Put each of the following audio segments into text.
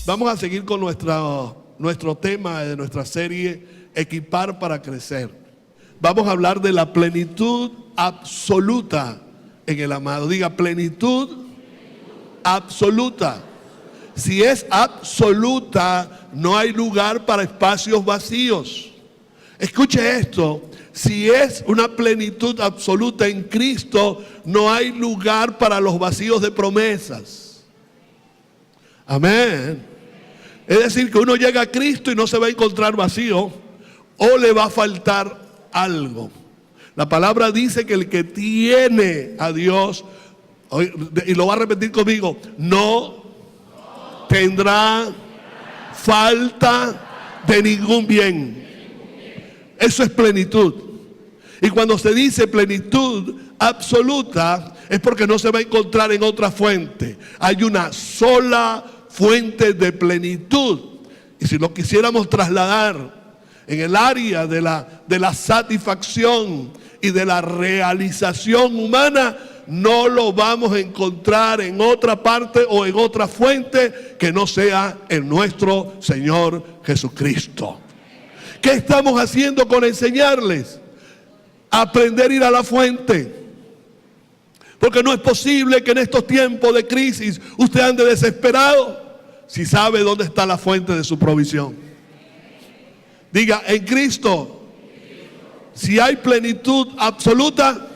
Vamos a seguir con nuestro tema de nuestra serie, Equipar para Crecer. Vamos a hablar de la plenitud absoluta en el amado. Diga, plenitud absoluta. Si es absoluta, no hay lugar para espacios vacíos. Escuche esto. Si es una plenitud absoluta en Cristo, no hay lugar para los vacíos de promesas. Amén. Es decir, que uno llega a Cristo y no se va a encontrar vacío o le va a faltar algo. La palabra dice que el que tiene a Dios, y lo va a repetir conmigo, no tendrá falta de ningún bien. Eso es plenitud. Y cuando se dice plenitud absoluta, es porque no se va a encontrar en otra fuente. Hay una sola fuente de plenitud. Y si lo quisiéramos trasladar en el área de la satisfacción y de la realización humana, no lo vamos a encontrar en otra parte o en otra fuente que no sea en nuestro Señor Jesucristo. ¿Qué estamos haciendo con enseñarles? Aprender a ir a la fuente. Porque no es posible que en estos tiempos de crisis usted ande desesperado si sabe dónde está la fuente de su provisión. Diga, en Cristo, si hay plenitud absoluta,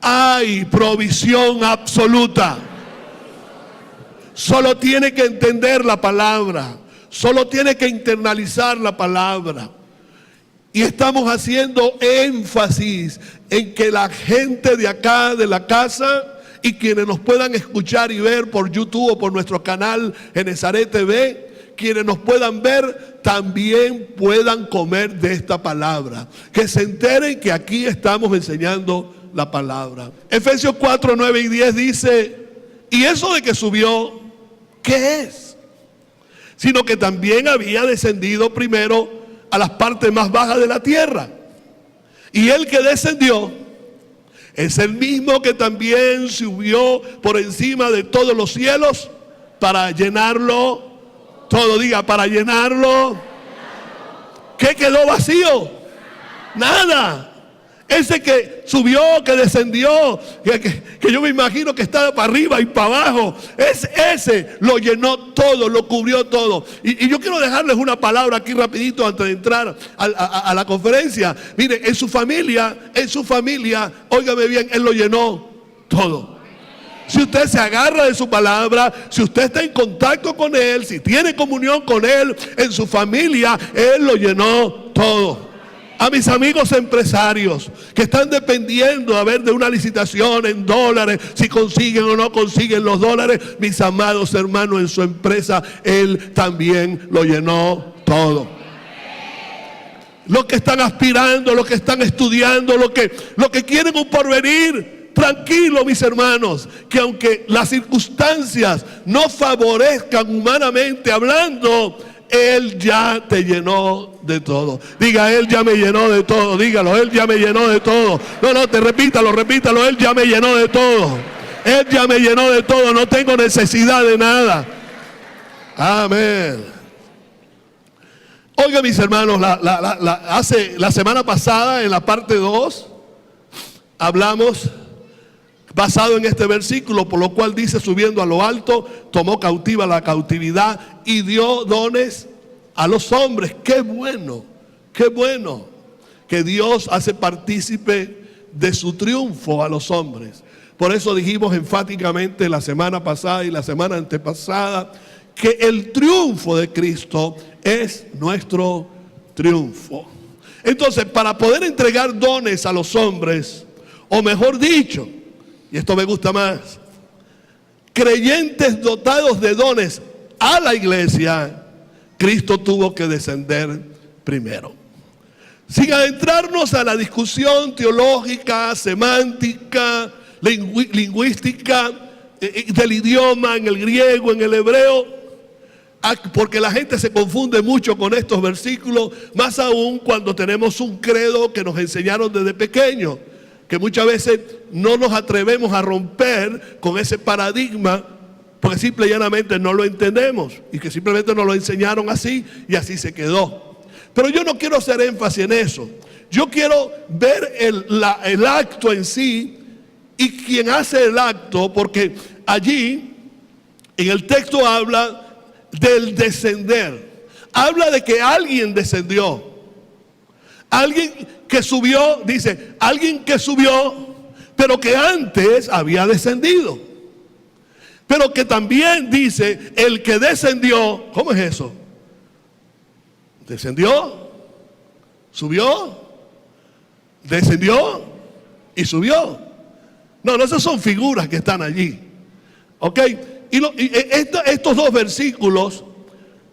hay provisión absoluta. Solo tiene que entender la palabra. Solo tiene que internalizar la palabra. Y estamos haciendo énfasis en que la gente de acá, de la casa, y quienes nos puedan escuchar y ver por YouTube o por nuestro canal Genezaret TV, quienes nos puedan ver, también puedan comer de esta palabra. Que se enteren que aquí estamos enseñando la palabra. Efesios 4, 9 y 10 dice, y eso de que subió, ¿qué es? Sino que también había descendido primero a las partes más bajas de la tierra. Y el que descendió es el mismo que también subió por encima de todos los cielos para llenarlo todo. Diga, para llenarlo. ¿Qué quedó vacío? Nada. Ese que subió, que descendió, que yo me imagino que estaba para arriba y para abajo, ese lo llenó todo, lo cubrió todo. Y yo quiero dejarles una palabra aquí rapidito antes de entrar a la conferencia. Mire, en su familia, óigame bien, Él lo llenó todo. Si usted se agarra de su palabra, si usted está en contacto con Él, si tiene comunión con Él, en su familia, Él lo llenó todo. A mis amigos empresarios que están dependiendo a ver de una licitación en dólares, si consiguen o no consiguen los dólares, mis amados hermanos, en su empresa Él también lo llenó todo. Los que están aspirando, los que están estudiando, los que quieren un porvenir, tranquilo, mis hermanos, que aunque las circunstancias no favorezcan humanamente hablando, Él ya te llenó de todo. Diga, Él ya me llenó de todo. Dígalo, Él ya me llenó de todo. No, repítalo, Él ya me llenó de todo. Él ya me llenó de todo. No tengo necesidad de nada. Amén. Oiga, mis hermanos, la semana pasada, en la parte 2, hablamos basado en este versículo, por lo cual dice, subiendo a lo alto, tomó cautiva la cautividad y dio dones a los hombres. Qué bueno que Dios hace partícipe de su triunfo a los hombres. Por eso dijimos enfáticamente la semana pasada y la semana antepasada que el triunfo de Cristo es nuestro triunfo. Entonces, para poder entregar dones a los hombres, o mejor dicho, y esto me gusta más, creyentes dotados de dones a la iglesia, Cristo tuvo que descender primero. Sin adentrarnos a la discusión teológica, semántica, lingüística del idioma, en el griego, en el hebreo, porque la gente se confunde mucho con estos versículos, más aún cuando tenemos un credo que nos enseñaron desde pequeños, que muchas veces no nos atrevemos a romper con ese paradigma porque simple y llanamente no lo entendemos y que simplemente nos lo enseñaron así y así se quedó. Pero yo no quiero hacer énfasis en eso. Yo quiero ver el acto en sí y quién hace el acto, porque allí en el texto habla del descender. Habla de que alguien descendió. Alguien que subió, dice, alguien que subió, pero que antes había descendido. Pero que también dice, el que descendió, ¿cómo es eso? ¿Descendió? ¿Subió? ¿Descendió? ¿Y subió? No, esas son figuras que están allí. ¿Ok? Estos dos versículos,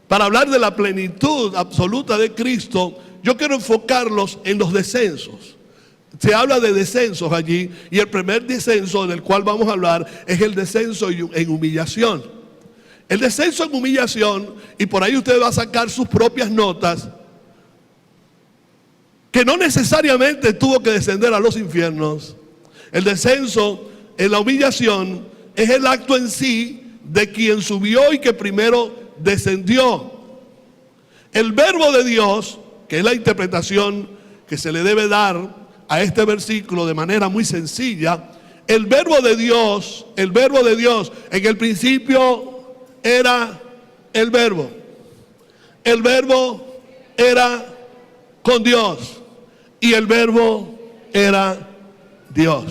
para hablar de la plenitud absoluta de Cristo, yo quiero enfocarlos en los descensos. Se habla de descensos allí, y el primer descenso del cual vamos a hablar es el descenso en humillación. El descenso en humillación, y por ahí usted va a sacar sus propias notas, que no necesariamente tuvo que descender a los infiernos. El descenso en la humillación es el acto en sí de quien subió y que primero descendió. El verbo de Dios, que es la interpretación que se le debe dar a este versículo de manera muy sencilla, el verbo de Dios, en el principio era el verbo era con Dios y el verbo era Dios.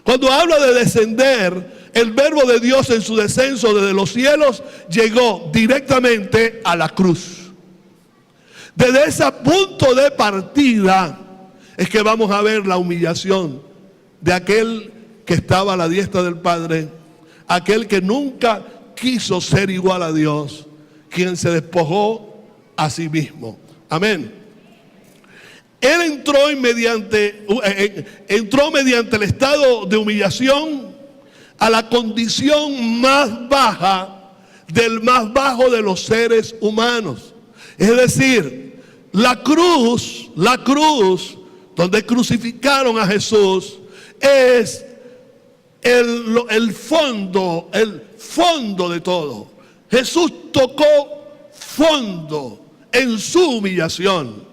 Cuando habla de descender, el verbo de Dios en su descenso desde los cielos llegó directamente a la cruz. Desde ese punto de partida es que vamos a ver la humillación de aquel que estaba a la diestra del Padre, aquel que nunca quiso ser igual a Dios, quien se despojó a sí mismo. Amén. Él entró mediante el estado de humillación a la condición más baja del más bajo de los seres humanos. Es decir, la cruz donde crucificaron a Jesús es el fondo de todo. Jesús tocó fondo en su humillación.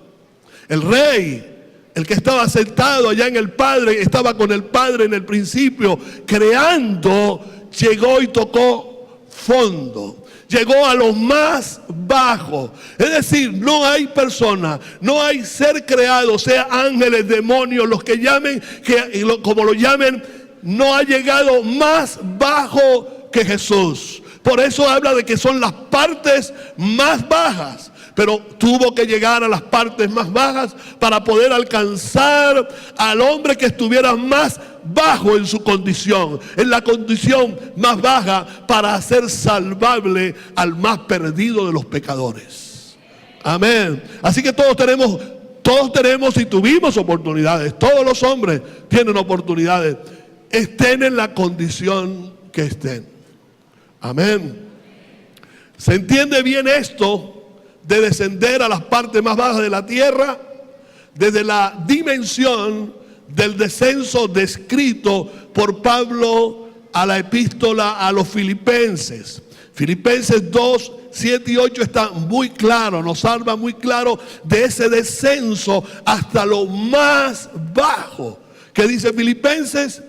El rey, el que estaba sentado allá en el Padre, estaba con el Padre en el principio, creando, llegó y tocó fondo. Llegó a lo más bajo. Es decir, no hay persona, no hay ser creado, sea ángeles, demonios, los que llamen, como lo llamen, no ha llegado más bajo que Jesús. Por eso habla de que son las partes más bajas. Pero tuvo que llegar a las partes más bajas para poder alcanzar al hombre que estuviera más bajo en su condición, en la condición más baja, para hacer salvable al más perdido de los pecadores. Amén. Así que todos tenemos y tuvimos oportunidades. Todos los hombres tienen oportunidades. Estén en la condición que estén. Amén. ¿Se entiende bien esto? De descender a las partes más bajas de la tierra, desde la dimensión del descenso descrito por Pablo a la epístola a los Filipenses. Filipenses 2, 7 y 8 está muy claro, nos habla muy claro de ese descenso hasta lo más bajo. ¿Qué dice Filipenses?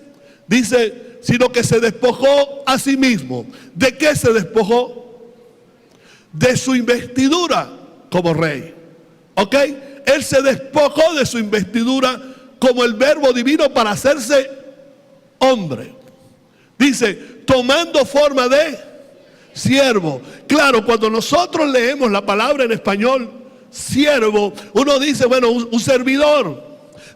Dice, sino que se despojó a sí mismo. ¿De qué se despojó? De su investidura como rey. ¿Ok? Él se despojó de su investidura como el verbo divino para hacerse hombre. Dice, tomando forma de siervo. Claro, cuando nosotros leemos la palabra en español, siervo, uno dice, bueno, un servidor.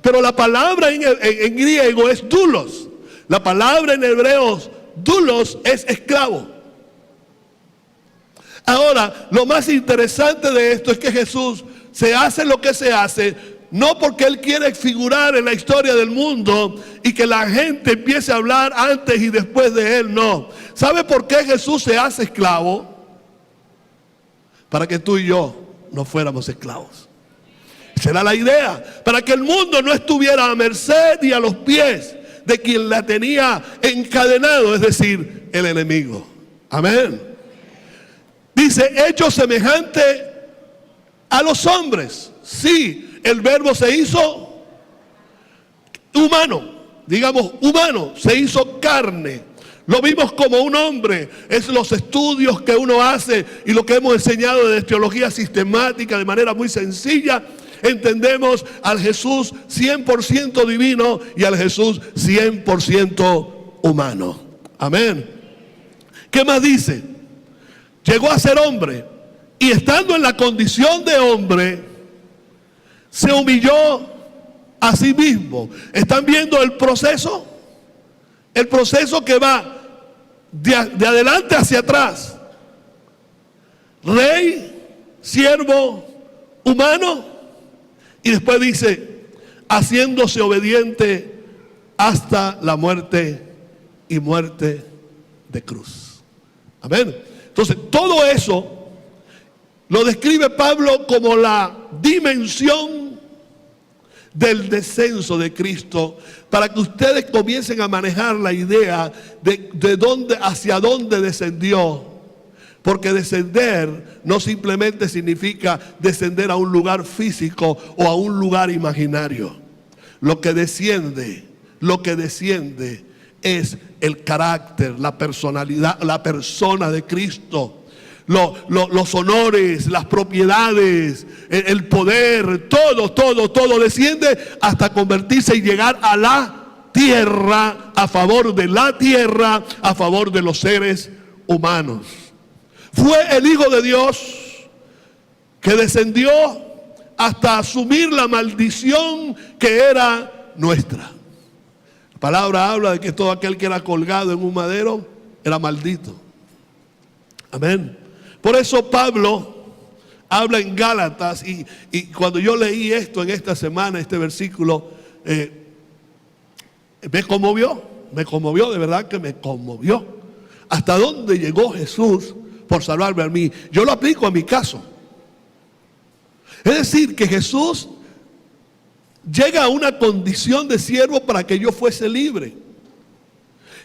Pero la palabra en griego es doulos. La palabra en hebreo, doulos, es esclavo. Ahora, lo más interesante de esto es que Jesús se hace lo que se hace, no porque Él quiere figurar en la historia del mundo y que la gente empiece a hablar antes y después de Él, no. ¿Sabe por qué Jesús se hace esclavo? Para que tú y yo no fuéramos esclavos. Esa era la idea, para que el mundo no estuviera a merced y a los pies de quien la tenía encadenado, es decir, el enemigo. Amén. Dice, hecho semejante a los hombres. Sí, el verbo se hizo humano, digamos humano, se hizo carne. Lo vimos como un hombre. Es los estudios que uno hace y lo que hemos enseñado de teología sistemática de manera muy sencilla. Entendemos al Jesús 100% divino y al Jesús 100% humano. Amén. ¿Qué más dice? Llegó a ser hombre y estando en la condición de hombre, se humilló a sí mismo. ¿Están viendo el proceso? El proceso que va de adelante hacia atrás. Rey, siervo, humano. Y después dice, haciéndose obediente hasta la muerte y muerte de cruz. Amén. Entonces, todo eso lo describe Pablo como la dimensión del descenso de Cristo, para que ustedes comiencen a manejar la idea de dónde, hacia dónde descendió. Porque descender no simplemente significa descender a un lugar físico o a un lugar imaginario. Lo que desciende es el carácter, la personalidad, la persona de Cristo. Los honores, las propiedades, el poder, todo desciende hasta convertirse y llegar a la tierra, a favor de la tierra, a favor de los seres humanos. Fue el Hijo de Dios que descendió hasta asumir la maldición que era nuestra. La palabra habla de que todo aquel que era colgado en un madero era maldito. Amén. Por eso Pablo habla en Gálatas y cuando yo leí esto en esta semana, este versículo, me conmovió, de verdad que me conmovió. ¿Hasta dónde llegó Jesús por salvarme a mí? Yo lo aplico a mi caso. Es decir, que Jesús llega a una condición de siervo para que yo fuese libre.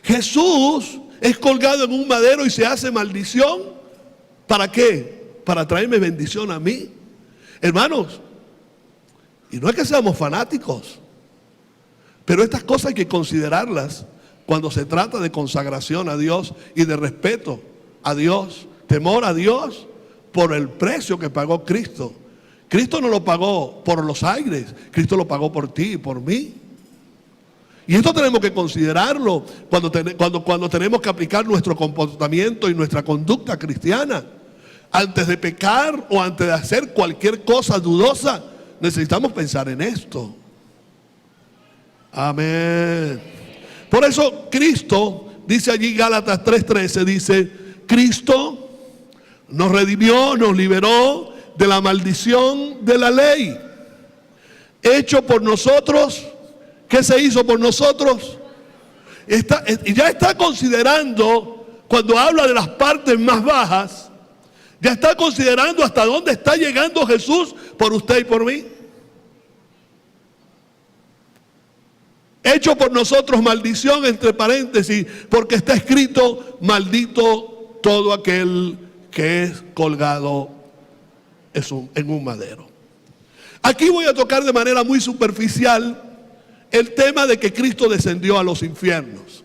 Jesús es colgado en un madero y se hace maldición. ¿Para qué? Para traerme bendición a mí. Hermanos, y no es que seamos fanáticos, pero estas cosas hay que considerarlas cuando se trata de consagración a Dios y de respeto a Dios, temor a Dios por el precio que pagó Cristo. Cristo no lo pagó por los aires, Cristo lo pagó por ti y por mí. Y esto tenemos que considerarlo cuando tenemos que aplicar nuestro comportamiento y nuestra conducta cristiana. Antes de pecar o antes de hacer cualquier cosa dudosa, necesitamos pensar en esto. Amén. Por eso Cristo, dice allí Gálatas 3:13, dice, Cristo nos redimió, nos liberó de la maldición de la ley. Hecho por nosotros. ¿Qué se hizo por nosotros? Ya está considerando, cuando habla de las partes más bajas, ya está considerando hasta dónde está llegando Jesús por usted y por mí. Hecho por nosotros maldición, entre paréntesis, porque está escrito, maldito todo aquel que es colgado en un madero. Aquí voy a tocar de manera muy superficial el tema de que Cristo descendió a los infiernos.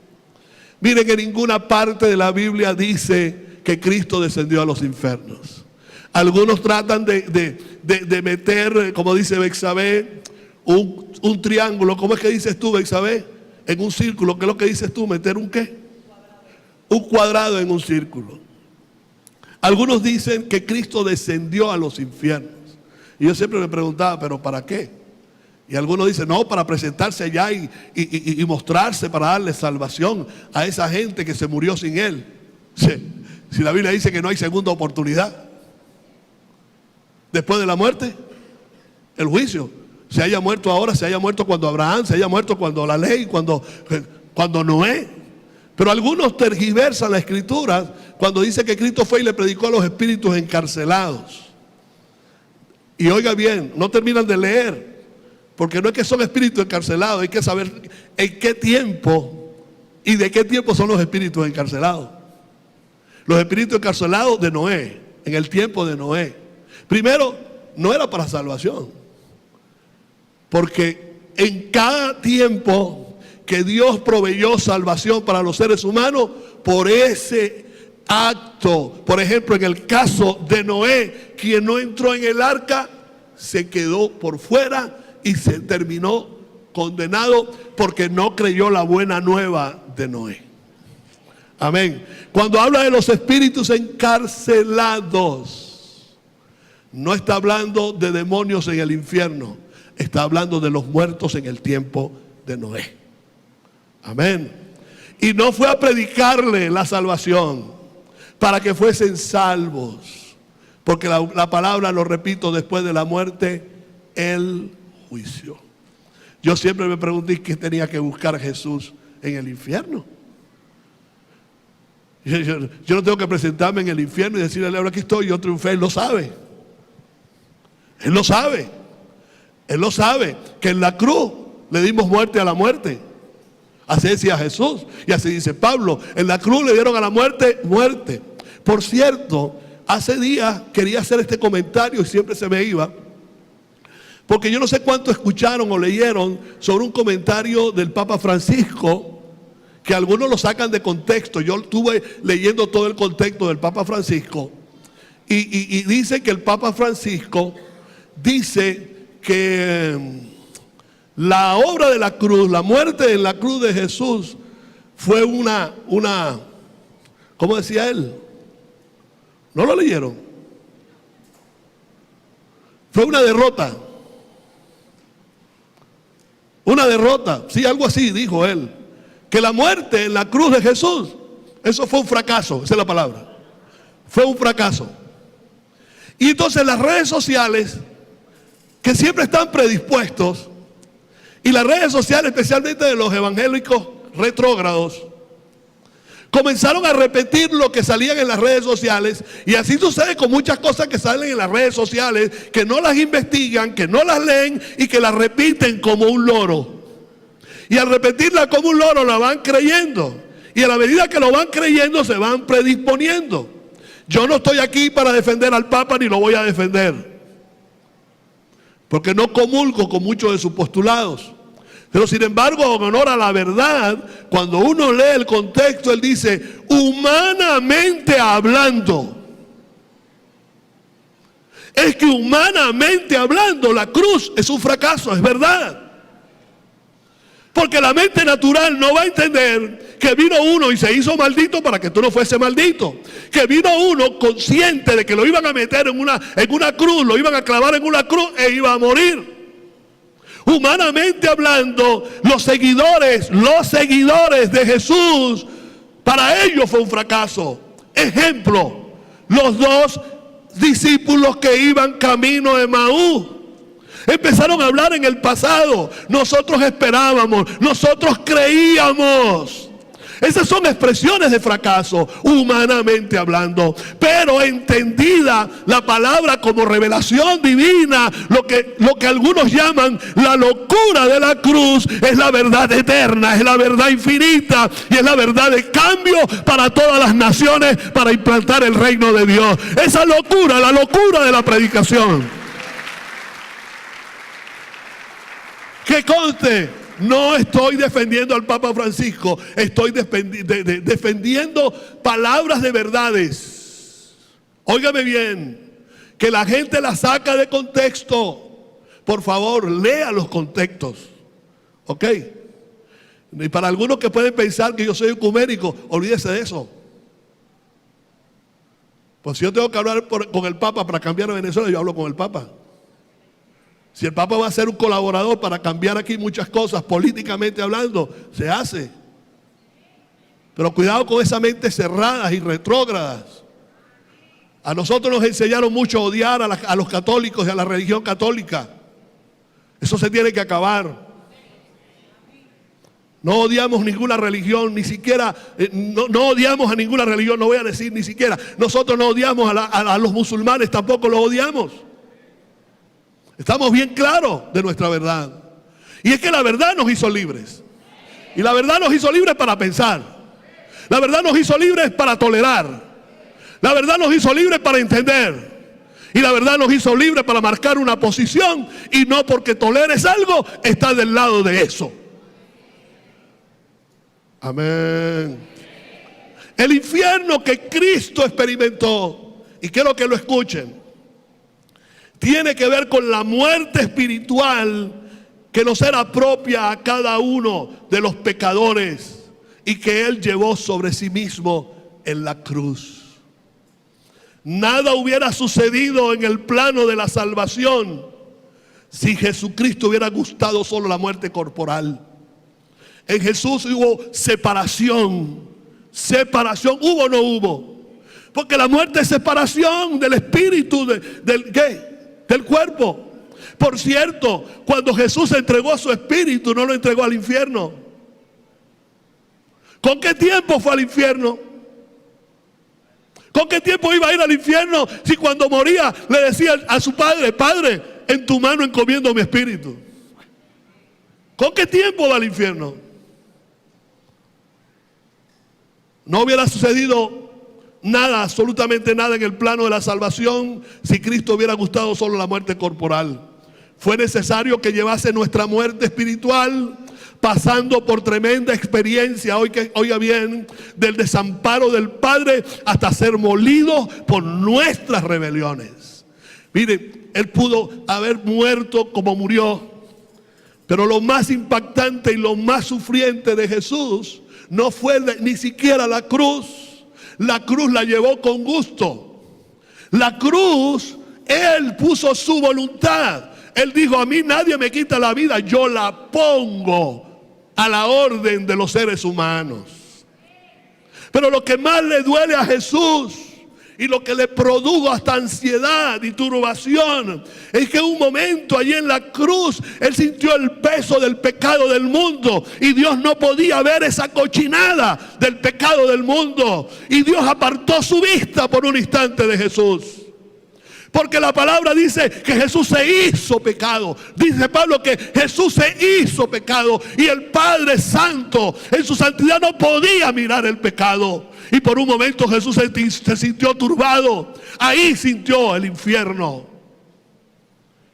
Miren que ninguna parte de la Biblia dice que Cristo descendió a los infiernos. Algunos tratan de meter, como dice Bexabé, un triángulo. ¿Cómo es que dices tú, Bexabé? En un círculo. ¿Qué es lo que dices tú? ¿Meter un qué? Un cuadrado en un círculo. Algunos dicen que Cristo descendió a los infiernos. Y yo siempre me preguntaba, ¿pero para qué? Y algunos dicen, no, para presentarse allá y mostrarse, para darle salvación a esa gente que se murió sin Él. Si la Biblia dice que no hay segunda oportunidad. Después de la muerte, el juicio. Se haya muerto ahora, se haya muerto cuando Abraham, se haya muerto cuando la ley, cuando Noé. Pero algunos tergiversan la escritura cuando dice que Cristo fue y le predicó a los espíritus encarcelados. Y oiga bien, no terminan de leer. Porque no es que son espíritus encarcelados, hay que saber en qué tiempo y de qué tiempo son los espíritus encarcelados. Los espíritus encarcelados de Noé, en el tiempo de Noé. Primero, no era para salvación. Porque en cada tiempo que Dios proveyó salvación para los seres humanos, por ese acto, por ejemplo, en el caso de Noé, quien no entró en el arca, se quedó por fuera y se terminó condenado porque no creyó la buena nueva de Noé. Amén. Cuando habla de los espíritus encarcelados, no está hablando de demonios en el infierno, está hablando de los muertos en el tiempo de Noé. Amén. Y no fue a predicarle la salvación para que fuesen salvos, porque la palabra, lo repito, después de la muerte, el juicio. Yo siempre me pregunté qué tenía que buscar Jesús en el infierno. Yo no tengo que presentarme en el infierno y decirle, ahora aquí estoy, yo triunfé. Él lo sabe. Él lo sabe. Él lo sabe, que en la cruz le dimos muerte a la muerte. Así decía Jesús y así dice Pablo. En la cruz le dieron a la muerte, muerte. Por cierto, hace días quería hacer este comentario y siempre se me iba, porque yo no sé cuánto escucharon o leyeron sobre un comentario del Papa Francisco, que algunos lo sacan de contexto. Yo estuve leyendo todo el contexto del Papa Francisco y dice que el Papa Francisco dice que la obra de la cruz, la muerte en la cruz de Jesús fue una, ¿cómo decía él? ¿No lo leyeron? Fue una derrota. Una derrota, sí, algo así dijo él. Que la muerte en la cruz de Jesús, eso fue un fracaso, esa es la palabra. Fue un fracaso. Y entonces las redes sociales, que siempre están predispuestos, y las redes sociales, especialmente de los evangélicos retrógrados, comenzaron a repetir lo que salían en las redes sociales. Y así sucede con muchas cosas que salen en las redes sociales, que no las investigan, que no las leen y que las repiten como un loro. Y al repetirla como un loro la van creyendo. Y a la medida que lo van creyendo se van predisponiendo. Yo no estoy aquí para defender al Papa ni lo voy a defender, porque no comulgo con muchos de sus postulados. Pero sin embargo, en honor a la verdad, cuando uno lee el contexto, él dice, humanamente hablando. Es que humanamente hablando, la cruz es un fracaso, es verdad. Porque la mente natural no va a entender que vino uno y se hizo maldito para que tú no fuese maldito. Que vino uno consciente de que lo iban a meter en una cruz, lo iban a clavar en una cruz e iba a morir. Humanamente hablando, los seguidores de Jesús, para ellos fue un fracaso. Ejemplo, los dos discípulos que iban camino de Emaús. Empezaron a hablar en el pasado. Nosotros esperábamos, nosotros creíamos. Esas son expresiones de fracaso, humanamente hablando. Pero entendida la palabra como revelación divina, lo que algunos llaman la locura de la cruz, es la verdad eterna, es la verdad infinita y es la verdad de cambio para todas las naciones, para implantar el reino de Dios. Esa locura, la locura de la predicación. Que conste, no estoy defendiendo al Papa Francisco, estoy defendiendo palabras de verdades. Óigame bien, que la gente la saca de contexto. Por favor, lea los contextos. ¿Ok? Y para algunos que pueden pensar que yo soy ecuménico, olvídese de eso. Pues si yo tengo que hablar con el Papa para cambiar a Venezuela, yo hablo con el Papa. Si el Papa va a ser un colaborador para cambiar aquí muchas cosas, políticamente hablando, se hace. Pero cuidado con esas mentes cerradas y retrógradas. A nosotros nos enseñaron mucho a odiar a los católicos y a la religión católica. Eso se tiene que acabar. No odiamos ninguna religión, ni siquiera, no odiamos a ninguna religión, no voy a decir ni siquiera. Nosotros no odiamos a los musulmanes, tampoco los odiamos. Estamos bien claros de nuestra verdad. Y es que la verdad nos hizo libres. Y la verdad nos hizo libres para pensar. La verdad nos hizo libres para tolerar. La verdad nos hizo libres para entender. Y la verdad nos hizo libres para marcar una posición. Y no porque toleres algo, estás del lado de eso. Amén. El infierno que Cristo experimentó, y quiero que lo escuchen, tiene que ver con la muerte espiritual que nos era propia a cada uno de los pecadores y que Él llevó sobre sí mismo en la cruz. Nada hubiera sucedido en el plano de la salvación si Jesucristo hubiera gustado solo la muerte corporal. En Jesús hubo separación. Separación, ¿hubo o no hubo? Porque la muerte es separación del espíritu, del cuerpo. Por cierto, cuando Jesús entregó su espíritu, no lo entregó al infierno. ¿Con qué tiempo fue al infierno? ¿Con qué tiempo iba a ir al infierno si cuando moría le decía a su padre: Padre, en tu mano encomiendo mi espíritu? ¿Con qué tiempo va al infierno? No hubiera sucedido nada, absolutamente nada en el plano de la salvación si Cristo hubiera gustado solo la muerte corporal. Fue necesario que llevase nuestra muerte espiritual, pasando por tremenda experiencia, oiga bien, del desamparo del Padre hasta ser molido por nuestras rebeliones. Miren, Él pudo haber muerto como murió, pero lo más impactante y lo más sufriente de Jesús no fue ni siquiera la cruz. La cruz la llevó con gusto. La cruz, Él puso su voluntad. Él dijo: a mí nadie me quita la vida, yo la pongo a la orden de los seres humanos. Pero lo que más le duele a Jesús y lo que le produjo hasta ansiedad y turbación es que un momento allí en la cruz Él sintió el peso del pecado del mundo y Dios no podía ver esa cochinada del pecado del mundo, y Dios apartó su vista por un instante de Jesús. Porque la palabra dice que Jesús se hizo pecado. Dice Pablo que Jesús se hizo pecado. Y el Padre Santo en su santidad no podía mirar el pecado. Y por un momento Jesús se sintió turbado. Ahí sintió el infierno.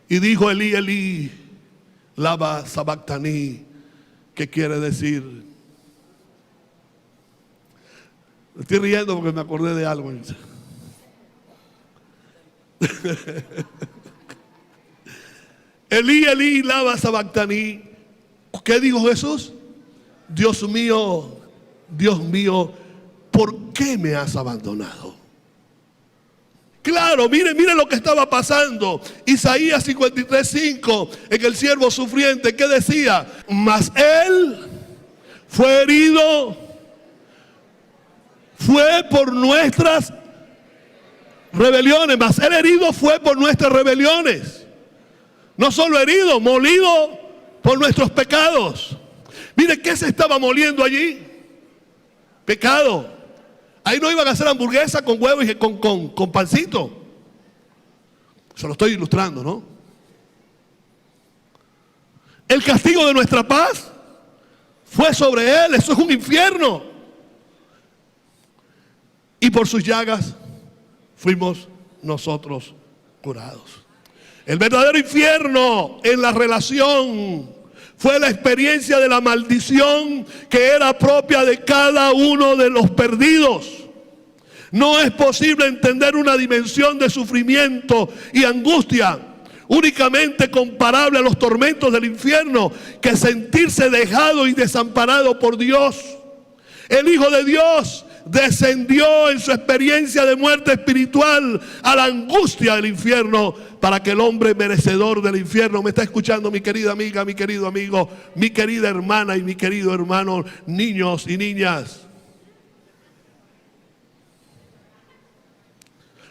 Y dijo: Elí, Elí, lama sabactani. ¿Qué quiere decir? Me estoy riendo porque me acordé de algo. Elí, Elí, lama sabactani. ¿Qué dijo Jesús? Dios mío, ¿por qué me has abandonado? Claro, miren lo que estaba pasando. Isaías 53:5, en el siervo sufriente, ¿qué decía? Mas Él fue herido, fue por nuestras rebeliones. Mas Él herido fue por nuestras rebeliones. No solo herido, molido por nuestros pecados. Mire, ¿qué se estaba moliendo allí? Pecado. Ahí no iban a hacer hamburguesa con huevo y con pancito. Se lo estoy ilustrando, ¿no? El castigo de nuestra paz fue sobre Él. Eso es un infierno. Y por sus llagas fuimos nosotros curados. El verdadero infierno en la relación fue la experiencia de la maldición que era propia de cada uno de los perdidos. No es posible entender una dimensión de sufrimiento y angustia únicamente comparable a los tormentos del infierno que sentirse dejado y desamparado por Dios. El Hijo de Dios descendió en su experiencia de muerte espiritual a la angustia del infierno para que el hombre merecedor del infierno, me está escuchando mi querida amiga, mi querido amigo, mi querida hermana y mi querido hermano, niños y niñas,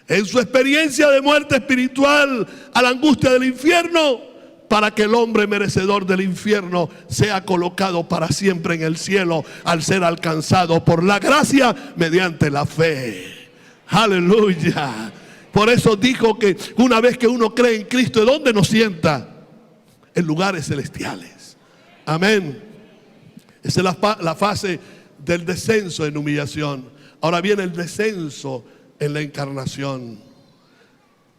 en su experiencia de muerte espiritual a la angustia del infierno, para que el hombre merecedor del infierno sea colocado para siempre en el cielo al ser alcanzado por la gracia mediante la fe. Aleluya. Por eso dijo que una vez que uno cree en Cristo, ¿de dónde nos sienta? En lugares celestiales. Amén. Esa es la fase del descenso en humillación. Ahora viene el descenso en la encarnación.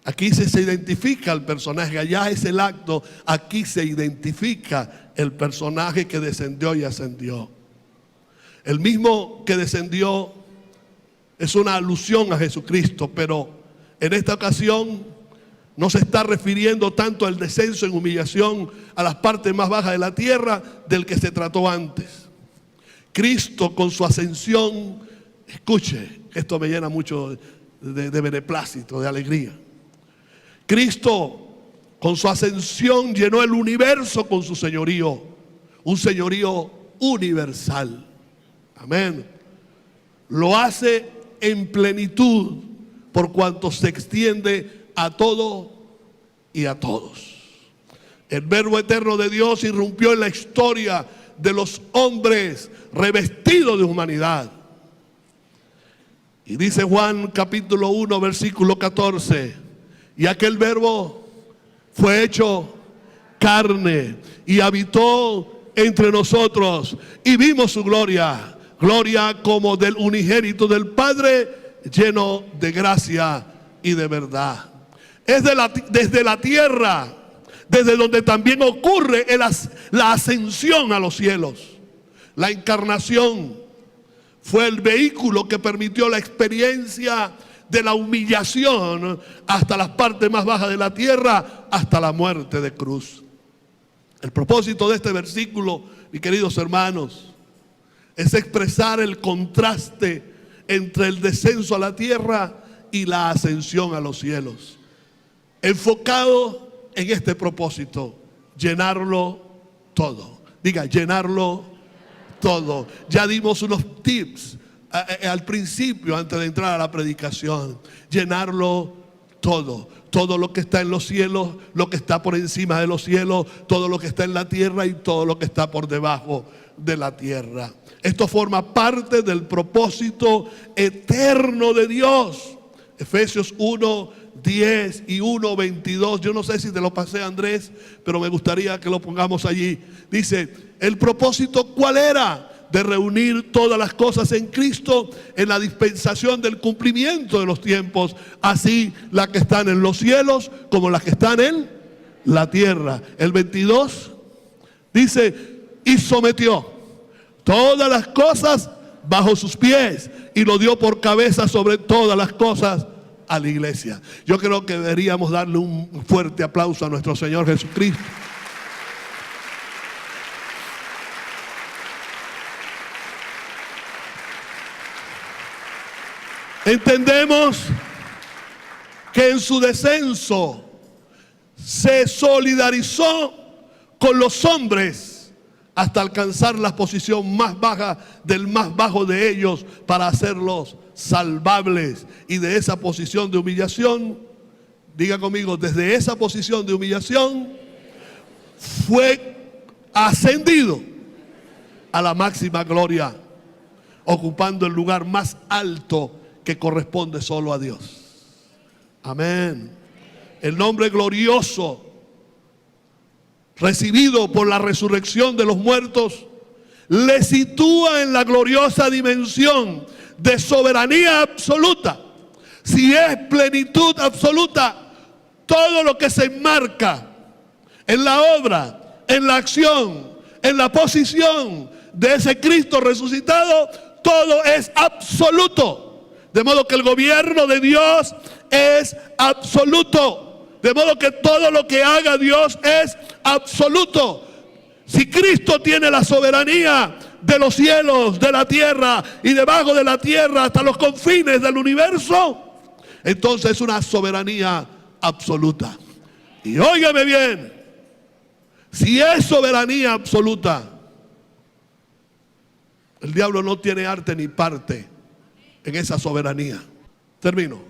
Aquí se identifica el personaje, allá es el acto, aquí se identifica el personaje que descendió y ascendió. El mismo que descendió es una alusión a Jesucristo, pero en esta ocasión no se está refiriendo tanto al descenso en humillación a las partes más bajas de la tierra del que se trató antes. Cristo con su ascensión, escuche, esto me llena mucho de beneplácito, de alegría. Cristo con su ascensión llenó el universo con su señorío, un señorío universal. Amén. Lo hace en plenitud por cuanto se extiende a todo y a todos. El Verbo eterno de Dios irrumpió en la historia de los hombres revestidos de humanidad. Y dice Juan capítulo 1 versículo 14, y aquel Verbo fue hecho carne y habitó entre nosotros y vimos su gloria, gloria como del unigénito del Padre, lleno de gracia y de verdad. Es desde la tierra, desde donde también ocurre la ascensión a los cielos. La encarnación fue el vehículo que permitió la experiencia de la humillación hasta las partes más bajas de la tierra, hasta la muerte de cruz. El propósito de este versículo, mis queridos hermanos, es expresar el contraste entre el descenso a la tierra y la ascensión a los cielos. Enfocado en este propósito, llenarlo todo. Diga, llenarlo todo. Ya dimos unos tips al principio, antes de entrar a la predicación. Llenarlo todo. Todo lo que está en los cielos, lo que está por encima de los cielos, todo lo que está en la tierra y todo lo que está por debajo de la tierra. Esto forma parte del propósito eterno de Dios. Efesios 1:10 y 1:22. Yo no sé si te lo pasé, Andrés, pero me gustaría que lo pongamos allí. Dice, ¿el propósito cuál era? De reunir todas las cosas en Cristo en la dispensación del cumplimiento de los tiempos, así las que están en los cielos como las que están en la tierra. El 22 dice, y sometió todas las cosas bajo sus pies y lo dio por cabeza sobre todas las cosas a la iglesia. Yo creo que deberíamos darle un fuerte aplauso a nuestro Señor Jesucristo. Entendemos que en su descenso se solidarizó con los hombres hasta alcanzar la posición más baja del más bajo de ellos para hacerlos salvables. Y de esa posición de humillación, diga conmigo, desde esa posición de humillación fue ascendido a la máxima gloria, ocupando el lugar más alto que corresponde solo a Dios. Amén. El nombre glorioso recibido por la resurrección de los muertos le sitúa en la gloriosa dimensión de soberanía absoluta. Si es plenitud absoluta, todo lo que se enmarca en la obra, en la acción, en la posición de ese Cristo resucitado, todo es absoluto. De modo que el gobierno de Dios es absoluto. De modo que todo lo que haga Dios es absoluto. Si Cristo tiene la soberanía de los cielos, de la tierra y debajo de la tierra hasta los confines del universo, entonces es una soberanía absoluta. Y óigame bien, si es soberanía absoluta, el diablo no tiene arte ni parte en esa soberanía. Termino.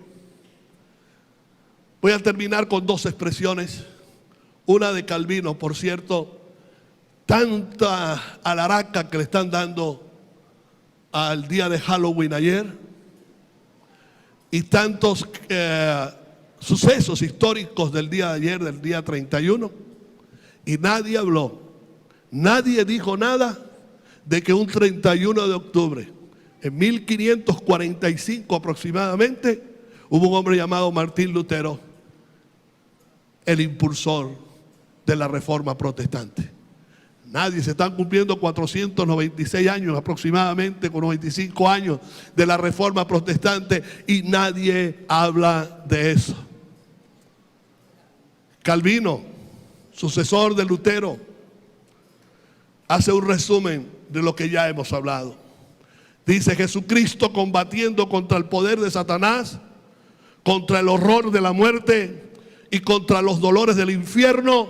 Voy a terminar con dos expresiones. Una de Calvino, por cierto, tanta alaraca que le están dando al día de Halloween ayer y tantos sucesos históricos del día de ayer, del día 31, y nadie habló, nadie dijo nada de que un 31 de octubre en 1545 aproximadamente Hubo un hombre llamado Martín Lutero, el impulsor de la Reforma Protestante. Nadie, se están cumpliendo 496 años aproximadamente, con 95 años de la Reforma Protestante, y nadie habla de eso. Calvino, sucesor de Lutero, hace un resumen de lo que ya hemos hablado. Dice: Jesucristo, combatiendo contra el poder de Satanás, contra el horror de la muerte y contra los dolores del infierno,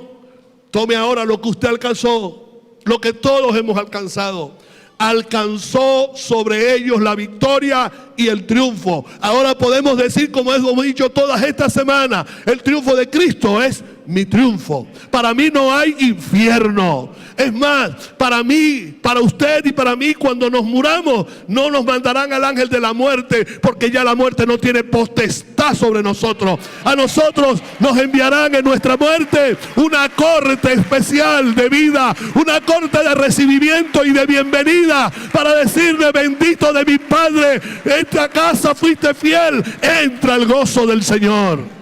tome ahora lo que usted alcanzó, lo que todos hemos alcanzado. Alcanzó sobre ellos la victoria y el triunfo. Ahora podemos decir, como hemos dicho todas estas semanas, el triunfo de Cristo es mi triunfo. Para mí no hay infierno. Es más, para mí, para usted y para mí, cuando nos muramos, no nos mandarán al ángel de la muerte, porque ya la muerte no tiene potestad sobre nosotros. A nosotros nos enviarán en nuestra muerte una corte especial de vida, una corte de recibimiento y de bienvenida, para decirle: bendito de mi Padre, en esta casa fuiste fiel, entra el gozo del Señor.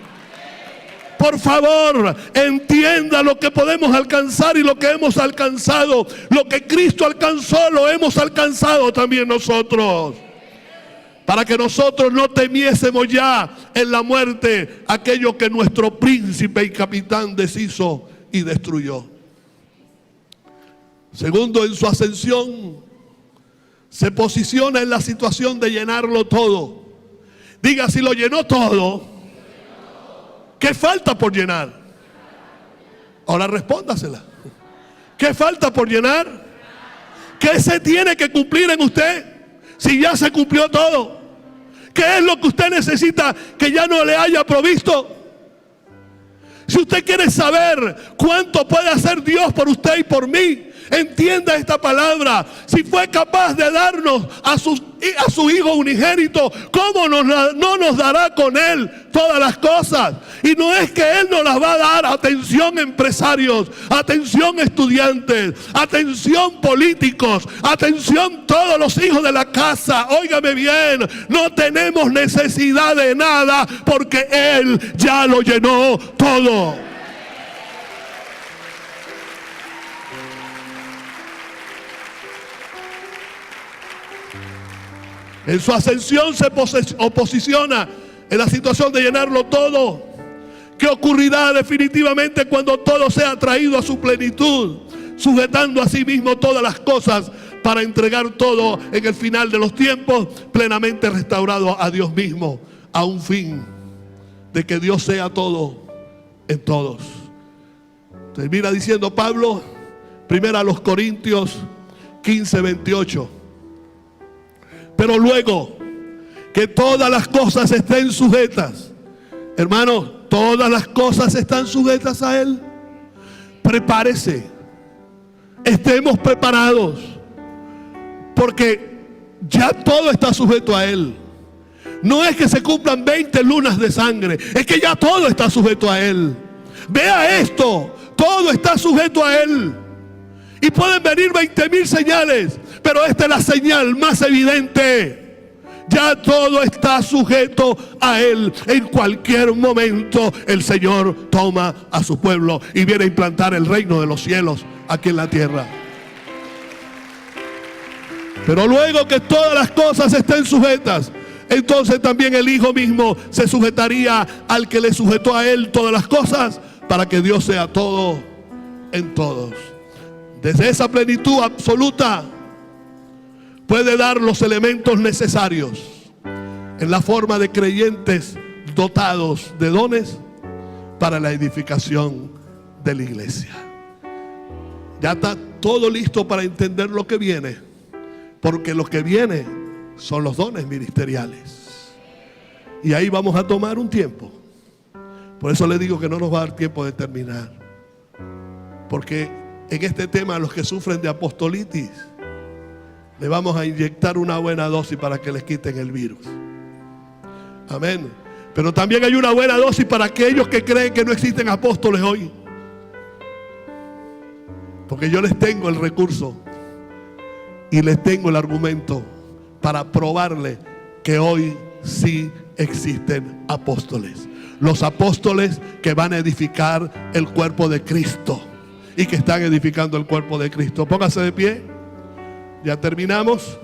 Por favor, entienda lo que podemos alcanzar y lo que hemos alcanzado. Lo que Cristo alcanzó, lo hemos alcanzado también nosotros. Para que nosotros no temiésemos ya en la muerte aquello que nuestro príncipe y capitán deshizo y destruyó. Segundo, en su ascensión se posiciona en la situación de llenarlo todo. Diga: si lo llenó todo, ¿qué falta por llenar? Ahora respóndasela. ¿Qué falta por llenar? ¿Qué se tiene que cumplir en usted si ya se cumplió todo? ¿Qué es lo que usted necesita que ya no le haya provisto? Si usted quiere saber cuánto puede hacer Dios por usted y por mí, entienda esta palabra. Si fue capaz de darnos a su Hijo unigénito, ¿cómo no nos dará con Él todas las cosas? Y no es que Él nos las va a dar. Atención, empresarios, atención, estudiantes, atención, políticos, atención, todos los hijos de la casa. Óigame bien, no tenemos necesidad de nada, porque Él ya lo llenó todo. En su ascensión se posiciona en la situación de llenarlo todo. ¿Qué ocurrirá definitivamente cuando todo sea traído a su plenitud? Sujetando a sí mismo todas las cosas para entregar todo en el final de los tiempos, plenamente restaurado a Dios mismo, a un fin de que Dios sea todo en todos. Termina diciendo Pablo, primero a los Corintios 15:28. Pero luego que todas las cosas estén sujetas, hermanos, todas las cosas están sujetas a Él. Prepárese, estemos preparados, porque ya todo está sujeto a Él. No es que se cumplan 20 lunas de sangre, es que ya todo está sujeto a Él. Vea esto, todo está sujeto a Él. Y pueden venir 20,000 señales, pero esta es la señal más evidente. Ya todo está sujeto a Él. En cualquier momento el Señor toma a su pueblo y viene a implantar el reino de los cielos aquí en la tierra. Pero luego que todas las cosas estén sujetas, entonces también el Hijo mismo se sujetaría al que le sujetó a Él todas las cosas, para que Dios sea todo en todos. Desde esa plenitud absoluta puede dar los elementos necesarios en la forma de creyentes dotados de dones para la edificación de la iglesia. Ya está todo listo para entender lo que viene, porque lo que viene son los dones ministeriales. Y ahí vamos a tomar un tiempo. Por eso le digo que no nos va a dar tiempo de terminar, porque en este tema, a los que sufren de apostolitis, le vamos a inyectar una buena dosis para que les quiten el virus. Amén. Pero también hay una buena dosis para aquellos que creen que no existen apóstoles hoy, porque yo les tengo el recurso y les tengo el argumento para probarle que hoy sí existen apóstoles. Los apóstoles que van a edificar el cuerpo de Cristo y que están edificando el cuerpo de Cristo. Póngase de pie. Ya terminamos.